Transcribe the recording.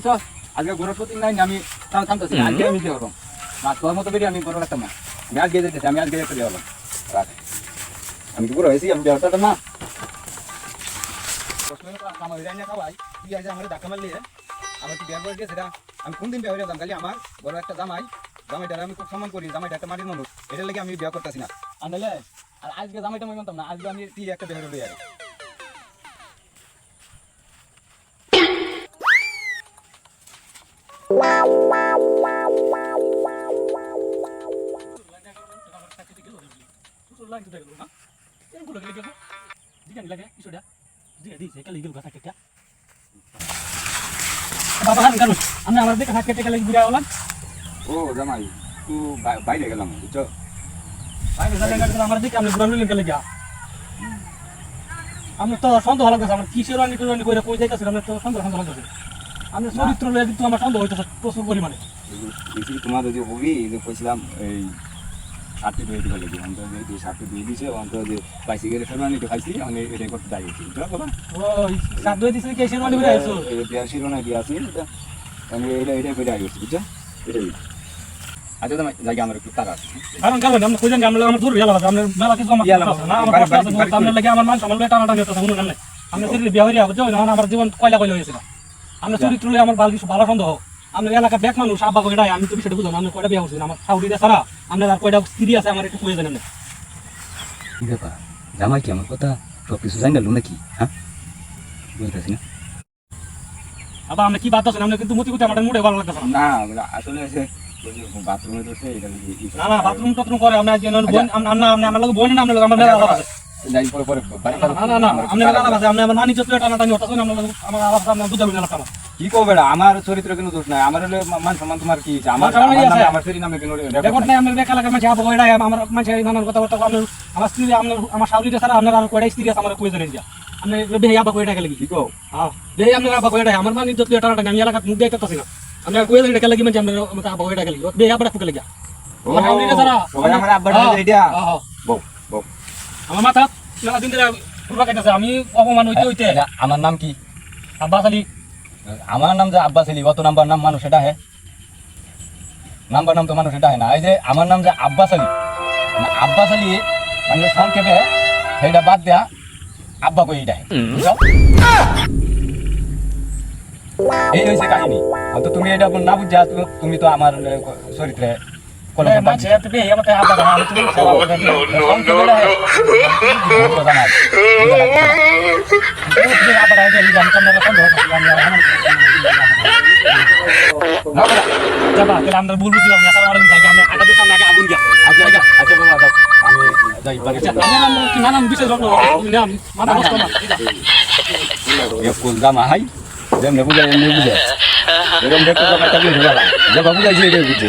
দিছ আজকে গরু প্রতি নাই আমি থামতেছি আজকে আমি দিয়ে হলাম না তোর মতো বেরিয়ে আমি গরু রাখতাম না আমি আজকে যেতেছি আমি আজকে একটা দিয়ে হলাম আমি কি গরু হয়েছি আমি দিয়ে হতাম না আমার খাওয়াই তুই আজ আমার ধাক্কা মারলি আমার কি বিয়ার বয়স গেছে আমি কোন দিন বিয়ে হয়ে যেতাম খালি আমার বড় একটা জামাইটার আমি খুব সম্মান করি জামাইটা একটা মাটির মানুষ এটার লেগে আমি বিয়ে করতেছি না আনলে আর আজকে জামাইটা আমি মানতাম না আজকে আমি তুই একটা বিয়ে হয়ে আর ও জামাই তুই বাইরে গেলাম বুঝছো আমি তো সন্দেহ লাগতেছে আমার কিসের রানি করে কই যাইতেছে আমি তো সন্দেহ লাগতেছে আমি চরিত্র লয়ে কিন্তু আমার সন্দেহ হইতেছে প্রচুর পরিমাণে তোমার যে হবি যে কইছিলাম এই সাথে দুই দিকে লাগি অন্তত যে সাথে দুই দিছে অন্তত যে পাইছি গেলে ফেরমানি তো খাইছি আমি এটাই করতে যাই বুঝছো বাবা ওই সাত দুই দিছে কি শেরওয়ানি করে আইছো এই বিয়ার শিরোনা দিয়ে আছে আমি এটা করে আইছি বুঝছো এটাই আচ্ছা তো জায়গা আমার একটু টাকা আছে কারণ আমরা কইছেন আমরা আমার দূর গেলাম আমরা মেলা কিছু আমার না আমার কষ্ট আছে সামনে লাগে আমার মান সম্মান টানাটা নিতে কোনো কারণে আমরা যদি বিয়ে হইয়া বুঝছো না আমার জীবন কয়লা হয়েছিল আমরা চরিত্র লয়ে আমার ভালো সন্দেহ আমাদের এলাকা ব্যাক মানুষ আব্বা কয়টা আমি তো বিষয়টা বুঝলাম আমি কয়টা বিয়ে করছি আমার সাউরিটা ছাড়া আপনার আর কয়টা স্ত্রী আছে আমার একটু কয়ে জানেন না কি ব্যাপার জামাই কি আমার কথা সব কিছু জানি না নাকি হ্যাঁ বুঝতেছি না আবার আমরা কি বাদ আছেন আমরা কিন্তু মতি মতি আমাদের মুডে ভালো লাগতেছে না আসলে বাথরুমে তো এটা না বাথরুম টাথরুম করে আমরা যে আমরা লোক বোন না আমরা লোক আমরা মেলা আলাদা আছে যাই পরে না আমরা মেলা আলাদা আছে আমরা আমার নানি চত্বরে টানাটানি হতাছ না আমরা আমার আলাদা আমরা বুঝাবি না আমার কি কো বেড়া আমার চরিত্র কোনো দোষ নাই আমার হলে মান সম্মান তোমার কি আমার আমার শরীর নামে কোনো রেকর্ড নাই আমরা দেখা লাগে মাঝে আবো কয়টা আমার মাঝে নানান কথা বলতে আমরা আমার স্ত্রী আমার শাশুড়ি ছাড়া আপনার আর কয়টা স্ত্রী আছে আমার কই জানেন যা আমরা বেহে আবো কয়টা গেলে কি কো হ্যাঁ বেহে আমরা আবো কয়টা আমার নানি চত্বরে টানাটানি আমি এলাকা মুখ দেখতেছি না আমরা কই জানেন গেলে কি মানে আমরা আবো কয়টা গেলে বেহে আবো রাখতে গেলে আমার শাশুড়ি ছাড়া সবাই আমার আব্বাটা এটা বউ আমার মাথা মেলা দিন ধরে ঘুরবা কাটতেছে আমি অপমান হইতে আমার নাম কি আব্বাস আলী আমার নাম যে আব্বাস আলী কত নাম্বার নাম মানুষ এটা হে নাম্বার নাম তো মানুষ এটা হে না এই যে আমার নাম যে আব্বাস আলী মানে সংক্ষেপে সেইটা বাদ দেয়া আব্বা কই এটা বুঝছো এই হয়েছে কাহিনী তো তুমি এটা না বুঝা তুমি তো আমার চরিত্রে মাঝে তুমি আমার আব্বা আমি তুমি আমরা বলবো আগুন গিয়া নানান বিষয় মাথা নষ্ট জামা হাই যেমন বুঝাই এমনি বুঝে এরকম দেখতে বুঝাইছি এটাই বুঝছি